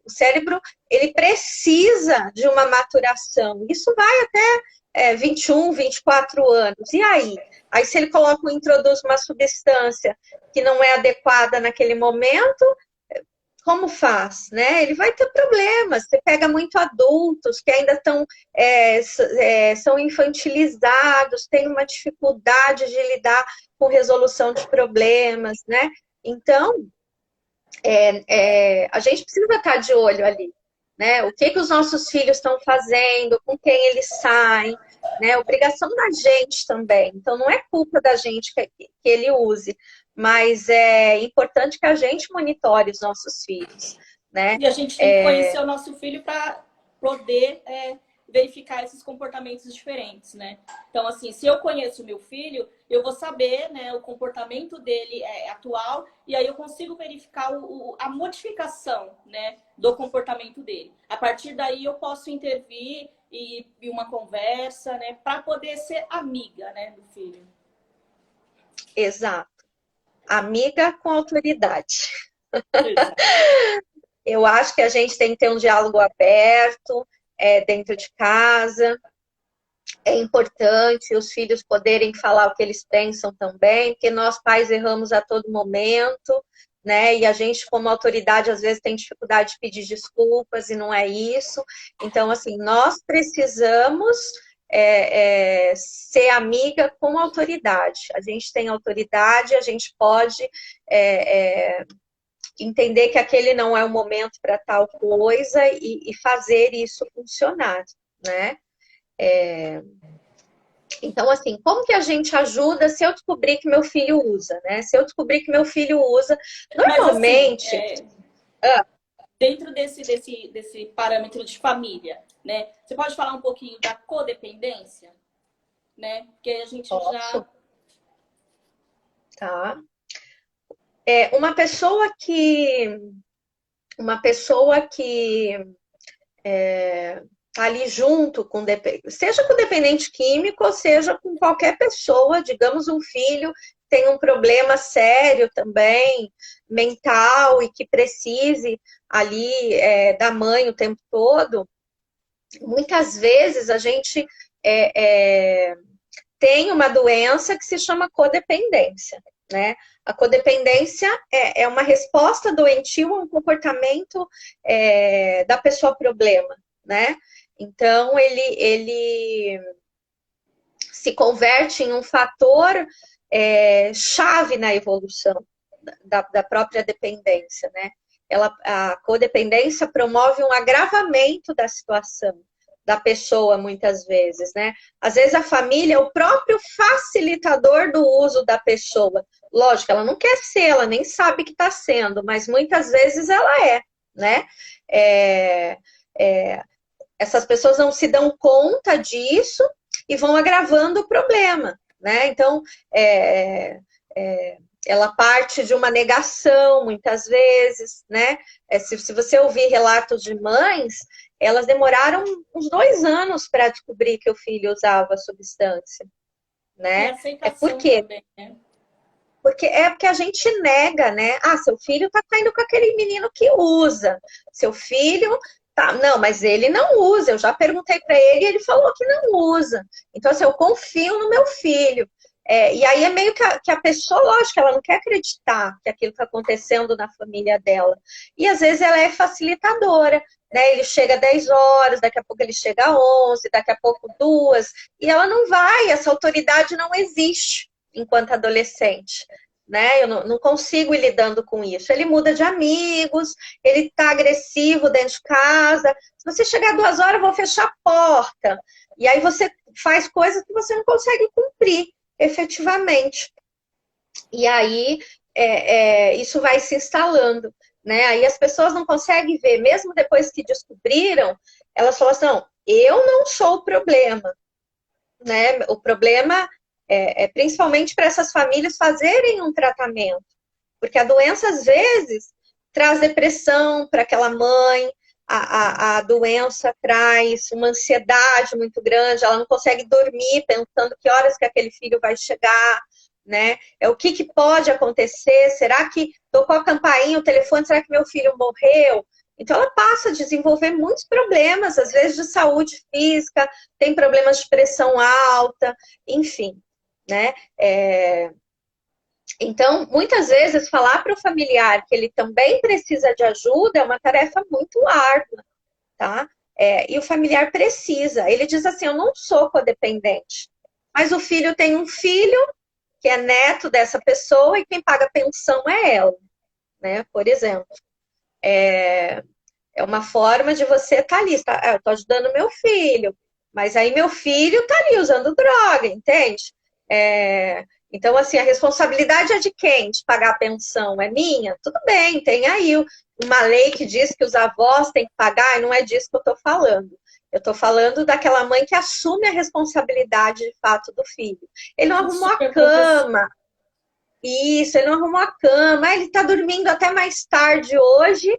O cérebro, ele precisa de uma maturação. Isso vai até 21, 24 anos. E aí? Aí, se ele coloca ou introduz uma substância que não é adequada naquele momento, como faz, né? Ele vai ter problemas. Você pega muito adultos que ainda são infantilizados, têm uma dificuldade de lidar com resolução de problemas, né? Então, a gente precisa estar de olho ali, né? O que os nossos filhos estão fazendo, com quem eles saem, né? Obrigação da gente também. Então, não é culpa da gente que ele use, mas é importante que a gente monitore os nossos filhos, né? E a gente tem que conhecer o nosso filho para poder verificar esses comportamentos diferentes, né? Então, assim, se eu conheço o meu filho, eu vou saber, né, o comportamento dele atual, e aí eu consigo verificar a modificação, né, do comportamento dele. A partir daí eu posso intervir e uma conversa, né, para poder ser amiga, né, do filho. Exato. Amiga com autoridade. Exato. Eu acho que a gente tem que ter um diálogo aberto, dentro de casa. É importante os filhos poderem falar o que eles pensam também, porque nós pais erramos a todo momento, né? E a gente, como autoridade, às vezes tem dificuldade de pedir desculpas e não é isso. Então, assim, nós precisamos ser amiga com autoridade. A gente tem autoridade, a gente pode entender que aquele não é o momento para tal coisa e fazer isso funcionar, né? Então, assim, como que a gente ajuda se eu descobrir que meu filho usa, né? Se eu descobrir que meu filho usa, normalmente... Mas, assim, dentro desse parâmetro de família, né? Você pode falar um pouquinho da codependência, né? Porque a gente já... Tá. Uma pessoa que tá ali junto seja com dependente químico ou seja com qualquer pessoa, digamos um filho que tem um problema sério também, mental e que precise ali da mãe o tempo todo, muitas vezes a gente tem uma doença que se chama codependência, né? A codependência é uma resposta doentia a um comportamento da pessoa problema, né? Então, ele se converte em um fator chave na evolução da própria dependência, né? A codependência promove um agravamento da situação da pessoa, muitas vezes, né? Às vezes a família é o próprio facilitador do uso da pessoa. Lógico, ela não quer ser, ela nem sabe que está sendo, mas muitas vezes ela né? Essas pessoas não se dão conta disso e vão agravando o problema, né? Então, ela parte de uma negação, muitas vezes, né? Se você ouvir relatos de mães, elas demoraram uns 2 anos para descobrir que o filho usava a substância, né? Por quê? Também, né? Porque a gente nega, né? Ah, seu filho tá caindo com aquele menino que usa. Seu filho tá... Não, mas ele não usa. Eu já perguntei para ele e ele falou que não usa. Então, assim, eu confio no meu filho. E aí é meio que a pessoa, lógico, ela não quer acreditar que aquilo está acontecendo na família dela. E às vezes ela é facilitadora, né? Ele chega 10 horas, daqui a pouco ele chega 11, daqui a pouco 2, e ela não vai, essa autoridade não existe enquanto adolescente, né? Eu não consigo ir lidando com isso. Ele muda de amigos, ele tá agressivo dentro de casa. Se você chegar 2 horas, eu vou fechar a porta. E aí você faz coisas que você não consegue cumprir efetivamente. E aí isso vai se instalando, né? Aí as pessoas não conseguem ver, mesmo depois que descobriram, elas falam assim, não, eu não sou o problema, né? O problema principalmente para essas famílias fazerem um tratamento. Porque a doença, às vezes, traz depressão para aquela mãe, a doença traz uma ansiedade muito grande, ela não consegue dormir pensando que horas que aquele filho vai chegar, né? O que pode acontecer? Será que tocou a campainha, o telefone, será que meu filho morreu? Então ela passa a desenvolver muitos problemas, às vezes de saúde física, tem problemas de pressão alta, enfim, né? Então, muitas vezes, falar para o familiar que ele também precisa de ajuda é uma tarefa muito árdua, tá? E o familiar precisa. Ele diz assim, eu não sou codependente, mas o filho tem um filho que é neto dessa pessoa e quem paga pensão é ela, né? Por exemplo. É uma forma de você estar ali. Eu estou ajudando meu filho, mas aí meu filho está ali usando droga, entende? Então, assim, a responsabilidade é de quem? De pagar a pensão? É minha? Tudo bem, tem aí uma lei que diz que os avós têm que pagar, e não é disso que eu estou falando. Eu estou falando daquela mãe que assume a responsabilidade de fato do filho. Ele não arrumou a cama. Isso, ele não arrumou a cama. Ele está dormindo até mais tarde hoje,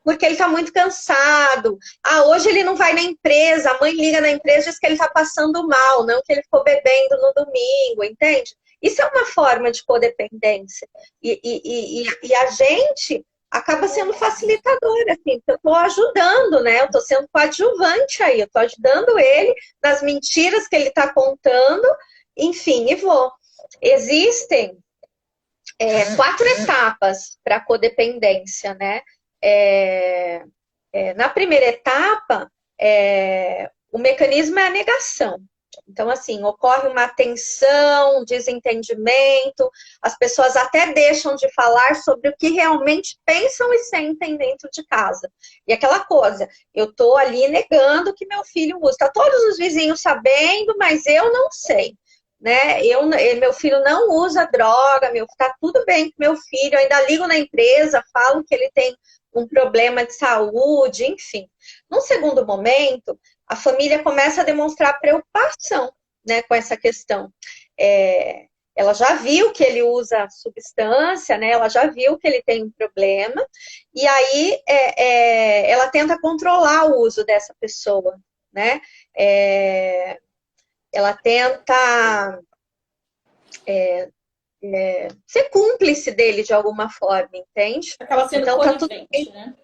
porque ele está muito cansado. Hoje ele não vai na empresa, a mãe liga na empresa e diz que ele está passando mal, não que ele ficou bebendo no domingo, entende? Isso é uma forma de codependência. E a gente acaba sendo facilitadora, assim, eu estou ajudando, né? Eu estou sendo coadjuvante aí, eu estou ajudando ele nas mentiras que ele está contando, enfim, e vou. Existem 4 etapas para a codependência, né? Na primeira etapa, o mecanismo é a negação. Então, assim, ocorre uma tensão, um desentendimento, as pessoas até deixam de falar sobre o que realmente pensam e sentem dentro de casa. E aquela coisa, eu estou ali negando que meu filho usa. Está todos os vizinhos sabendo, mas eu não sei. Né? Meu filho não usa droga, tá tudo bem com meu filho, eu ainda ligo na empresa, falo que ele tem um problema de saúde, enfim. Num segundo momento, a família começa a demonstrar preocupação, né, com essa questão. Ela já viu que ele usa substância, né? Ela já viu que ele tem um problema, e aí ela tenta controlar o uso dessa pessoa, né? Ela tenta ser cúmplice dele de alguma forma, entende? Acaba sendo então, conivente, né?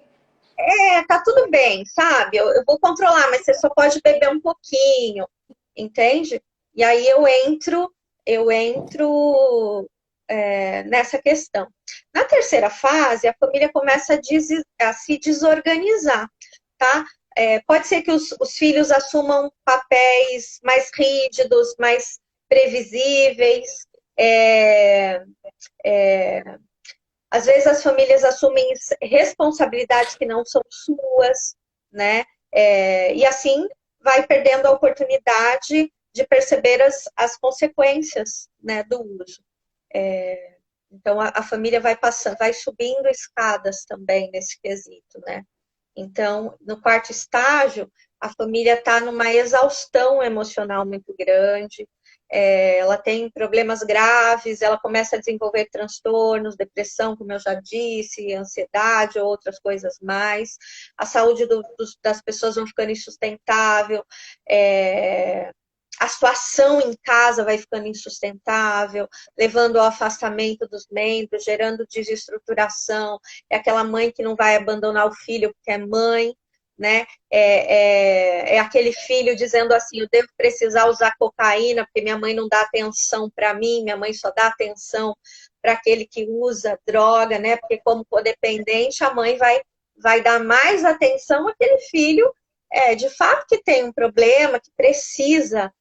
Tá tudo bem, sabe? Eu vou controlar, mas você só pode beber um pouquinho, entende? E aí eu entro nessa questão. Na terceira fase, a família começa a se desorganizar, tá? Pode ser que os filhos assumam papéis mais rígidos, mais previsíveis. Às vezes as famílias assumem responsabilidades que não são suas, né? E assim vai perdendo a oportunidade de perceber as consequências, né, do uso. Então a família vai subindo escadas também nesse quesito, né? Então, no quarto estágio, a família está numa exaustão emocional muito grande, ela tem problemas graves, ela começa a desenvolver transtornos, depressão, como eu já disse, ansiedade, outras coisas mais. A saúde das pessoas vai ficando insustentável, a situação em casa vai ficando insustentável, levando ao afastamento dos membros, gerando desestruturação. É aquela mãe que não vai abandonar o filho porque é mãe, né? É aquele filho dizendo assim, eu devo precisar usar cocaína porque minha mãe não dá atenção para mim, minha mãe só dá atenção para aquele que usa droga, né? Porque como codependente, a mãe vai dar mais atenção àquele filho, de fato que tem um problema, que precisa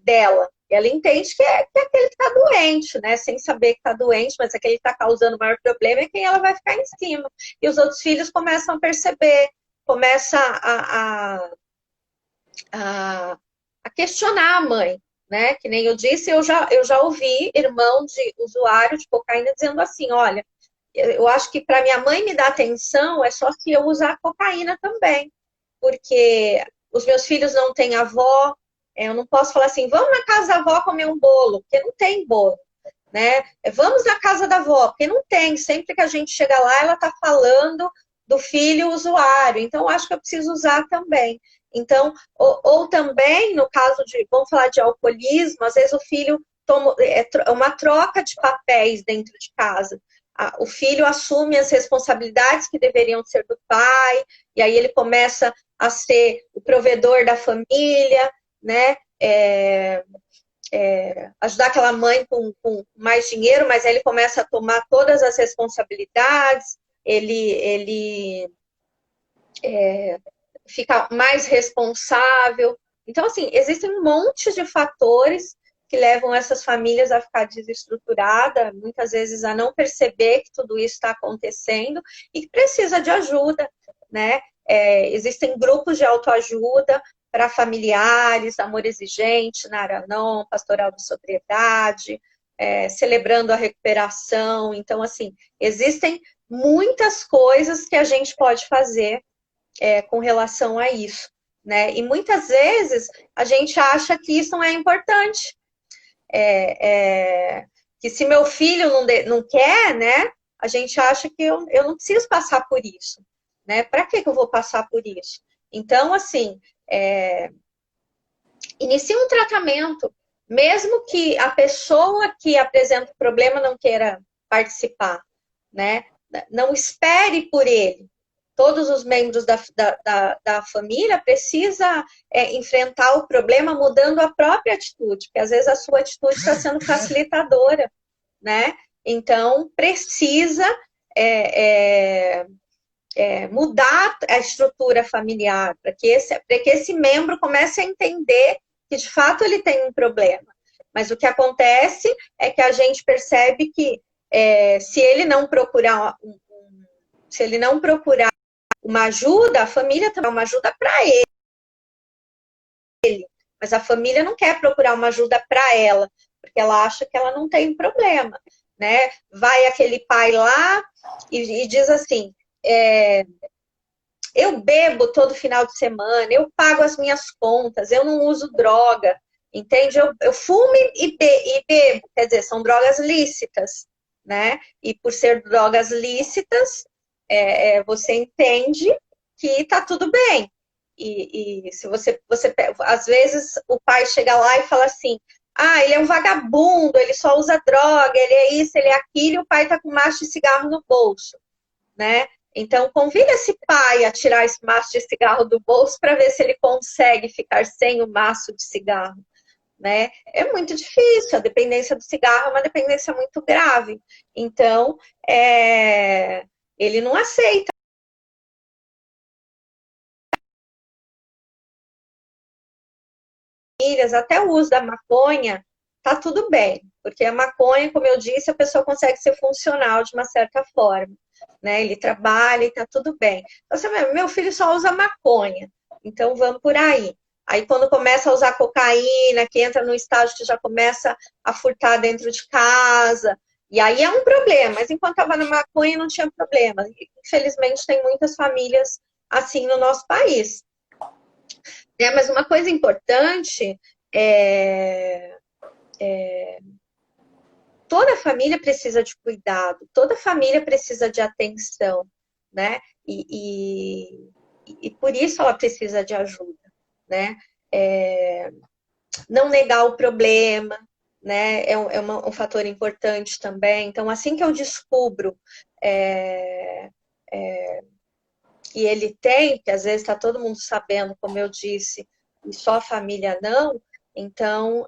dela. Ela entende que é aquele que está doente, né? Sem saber que está doente, mas aquele que está causando o maior problema é quem ela vai ficar em cima. E os outros filhos começam a perceber, começam a questionar a mãe, né? Que nem eu disse, eu já ouvi irmão de usuário de cocaína dizendo assim, olha, eu acho que para minha mãe me dar atenção é só se eu usar cocaína também, porque os meus filhos não têm avó, Eu não posso falar assim, vamos na casa da avó comer um bolo, porque não tem bolo, né? Vamos na casa da avó, porque não tem. Sempre que a gente chega lá, ela está falando do filho usuário. Então, acho que eu preciso usar também. Então, ou também, no caso de, vamos falar de alcoolismo, às vezes o filho toma uma troca de papéis dentro de casa. O filho assume as responsabilidades que deveriam ser do pai, e aí ele começa a ser o provedor da família, né? Ajudar aquela mãe com mais dinheiro, mas aí ele começa a tomar todas as responsabilidades, ele fica mais responsável. Então, assim, existem um monte de fatores que levam essas famílias a ficar desestruturadas, muitas vezes a não perceber que tudo isso está acontecendo e que precisa de ajuda, né? Existem grupos de autoajuda para familiares, Amor Exigente, Naranon, Pastoral de Sobriedade, celebrando a recuperação. Então, assim, existem muitas coisas que a gente pode fazer com relação a isso, né? E muitas vezes a gente acha que isso não é importante. Que se meu filho não quer, né? A gente acha que eu não preciso passar por isso, né? Para que eu vou passar por isso? Então, assim, inicie um tratamento, mesmo que a pessoa que apresenta o problema não queira participar, né? Não espere por ele. Todos os membros da família precisam enfrentar o problema mudando a própria atitude, porque às vezes a sua atitude está sendo facilitadora, né? Então, precisa mudar a estrutura familiar, para que esse membro comece a entender que, de fato, ele tem um problema. Mas o que acontece é que a gente percebe que se ele não procurar uma ajuda, a família também é uma ajuda para ele. Mas a família não quer procurar uma ajuda para ela, porque ela acha que ela não tem problema, né? Vai aquele pai lá e diz assim, eu bebo todo final de semana, eu pago as minhas contas, eu não uso droga, entende? Eu fumo e bebo, quer dizer, são drogas lícitas, né? E por ser drogas lícitas, você entende que tá tudo bem. E se você, às vezes o pai chega lá e fala assim, ele é um vagabundo, ele só usa droga, ele é isso, ele é aquilo, e o pai tá com um maço de cigarro no bolso, né? Então, convida esse pai a tirar esse maço de cigarro do bolso para ver se ele consegue ficar sem o maço de cigarro, né? É muito difícil, a dependência do cigarro é uma dependência muito grave. Então, ele não aceita. Até o uso da maconha, tá tudo bem, porque a maconha, como eu disse, a pessoa consegue ser funcional de uma certa forma, né? Ele trabalha e tá tudo bem. Então, você vê, meu filho só usa maconha, então vamos por aí. Aí quando começa a usar cocaína, que entra no estágio que já começa a furtar dentro de casa, e aí é um problema, mas enquanto estava na maconha não tinha problema. Infelizmente tem muitas famílias assim no nosso país. Mas uma coisa importante toda família precisa de cuidado, toda família precisa de atenção, né? E por isso ela precisa de ajuda, né? Não negar o problema, né? Um fator importante também. Então, assim que eu descubro que ele tem, que às vezes está todo mundo sabendo, como eu disse, e só a família não, então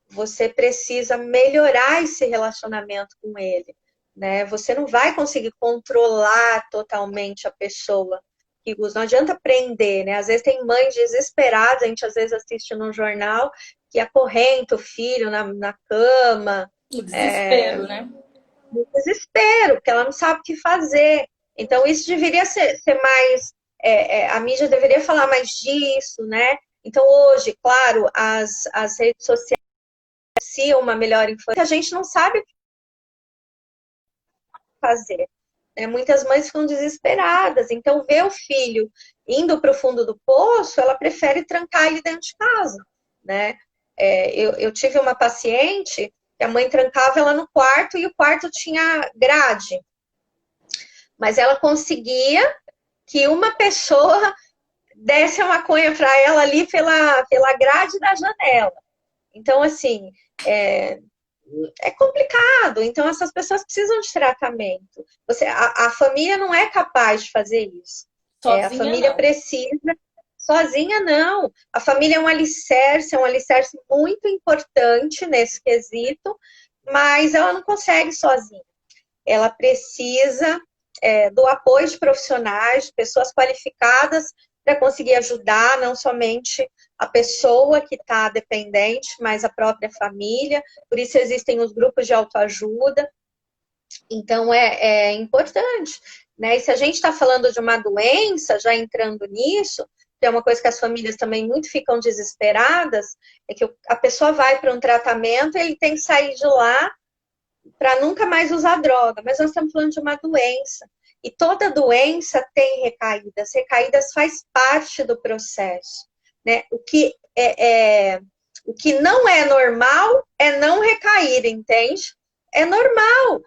você precisa melhorar esse relacionamento com ele, né? Você não vai conseguir controlar totalmente a pessoa que usa, não adianta prender, né? Às vezes tem mães desesperadas, a gente às vezes assiste no jornal, que acorrenta o filho na cama. O desespero, né? O desespero, porque ela não sabe o que fazer. Então, isso deveria ser mais... a mídia deveria falar mais disso, né? Então, hoje, claro, as redes sociais uma melhor infância, a gente não sabe o que fazer. né? Muitas mães ficam desesperadas. Então, ver o filho indo para o fundo do poço, ela prefere trancar ele dentro de casa, né? Eu tive uma paciente que a mãe trancava ela no quarto e o quarto tinha grade. Mas ela conseguia que uma pessoa desse a maconha para ela ali pela grade da janela. Então, assim, é complicado. Então, essas pessoas precisam de tratamento. A família não é capaz de fazer isso. A Sozinha, família não. precisa, sozinha não. A família é um alicerce muito importante nesse quesito, mas ela não consegue sozinha. Ela precisa do apoio de profissionais, de pessoas qualificadas para conseguir ajudar não somente a pessoa que está dependente, mas a própria família. Por isso existem os grupos de autoajuda. Então, é importante, né? E se a gente está falando de uma doença, já entrando nisso, que é uma coisa que as famílias também muito ficam desesperadas, é que a pessoa vai para um tratamento e ele tem que sair de lá para nunca mais usar droga. Mas nós estamos falando de uma doença. E toda doença tem recaídas. Recaídas faz parte do processo, né? O que não é normal é não recair, entende? É normal.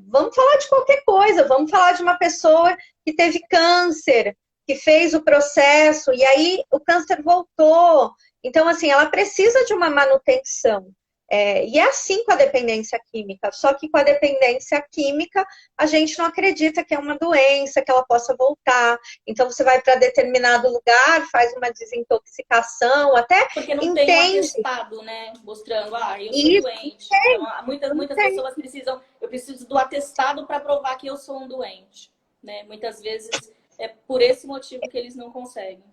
Vamos falar de qualquer coisa. Vamos falar de uma pessoa que teve câncer, que fez o processo, e aí o câncer voltou. Então, assim, ela precisa de uma manutenção. E é assim com a dependência química, só que com a dependência química a gente não acredita que é uma doença, que ela possa voltar. Então você vai para determinado lugar, faz uma desintoxicação, até Porque não tem um entende. atestado, né? Mostrando, eu sou Isso, doente. tem, Então, muitas tem. pessoas eu preciso do atestado para provar que eu sou um doente, né? Muitas vezes é por esse motivo que eles não conseguem.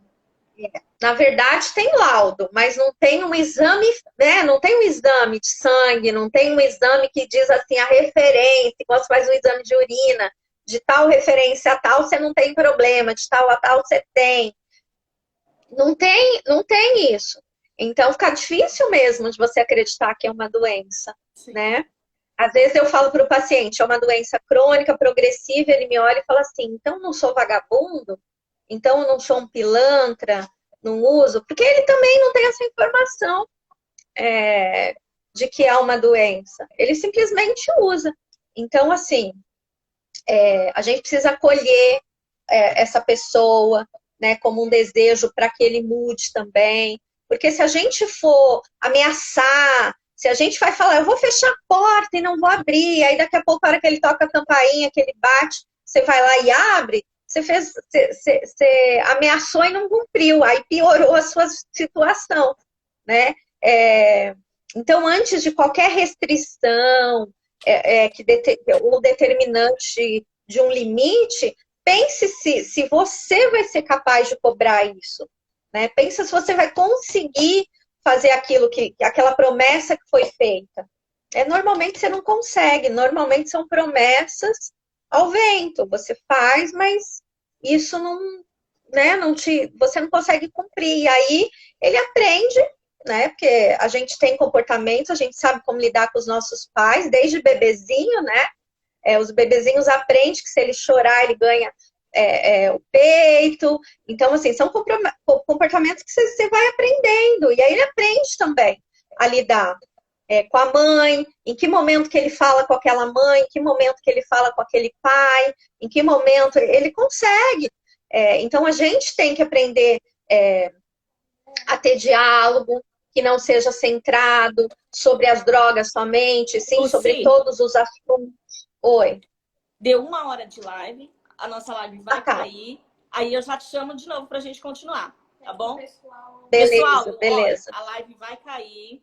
Na verdade, tem laudo, mas não tem um exame, né? Não tem um exame de sangue, não tem um exame que diz assim a referência, igual você faz um exame de urina, de tal referência a tal você não tem problema, de tal a tal você tem. Não tem isso. Então fica difícil mesmo de você acreditar que é uma doença, Sim. né? Às vezes eu falo para o paciente, é uma doença crônica, progressiva, ele me olha e fala assim, então não sou vagabundo? Então eu não sou um pilantra, não uso? Porque ele também não tem essa informação de que há uma doença. Ele simplesmente usa. Então, assim, a gente precisa acolher essa pessoa, né, como um desejo para que ele mude também. Porque se a gente for ameaçar, se a gente vai falar, eu vou fechar a porta e não vou abrir, aí daqui a pouco, a hora que ele toca a campainha, que ele bate, você vai lá e abre, você ameaçou e não cumpriu, aí piorou a sua situação, né? Então, antes de qualquer restrição ou determinante de um limite, pense se você vai ser capaz de cobrar isso, né? Pensa se você vai conseguir fazer aquela promessa que foi feita. Normalmente você não consegue, normalmente são promessas ao vento. Você faz, mas isso você não consegue cumprir. E aí ele aprende, né? Porque a gente tem comportamentos, a gente sabe como lidar com os nossos pais, desde bebezinho, né? Os bebezinhos aprendem que se ele chorar, ele ganha o peito. Então, assim, são comportamentos que você vai aprendendo. E aí ele aprende também a lidar com a mãe, em que momento que ele fala com aquela mãe, em que momento que ele fala com aquele pai, em que momento ele consegue. Então, a gente tem que aprender a ter diálogo, que não seja centrado sobre as drogas somente, sim, Lucy, sobre todos os assuntos. Oi. Deu 1 hora de live, a nossa live vai cair, aí eu já te chamo de novo pra gente continuar, tá bom? Beleza. Olha, a live vai cair,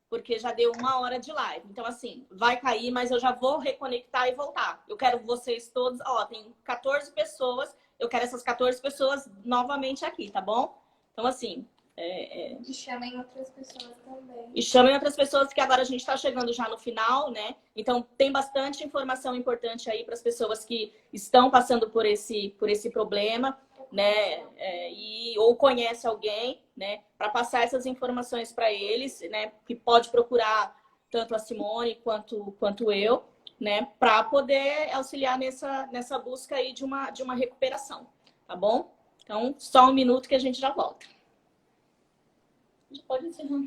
porque já deu 1 hora de live. Então, assim, vai cair, mas eu já vou reconectar e voltar. Eu quero vocês todos, tem 14 pessoas, eu quero essas 14 pessoas novamente aqui, tá bom? Então, assim... E chamem outras pessoas também. E chamem outras pessoas, que agora a gente está chegando já no final, né? Então, tem bastante informação importante aí para as pessoas que estão passando por esse problema, né? Ou conhece alguém, né? Para passar essas informações para eles, né? Que pode procurar tanto a Simone quanto eu, né, para poder auxiliar nessa busca aí de uma recuperação, tá bom? Então, só um minuto que a gente já volta. Já pode encerrar.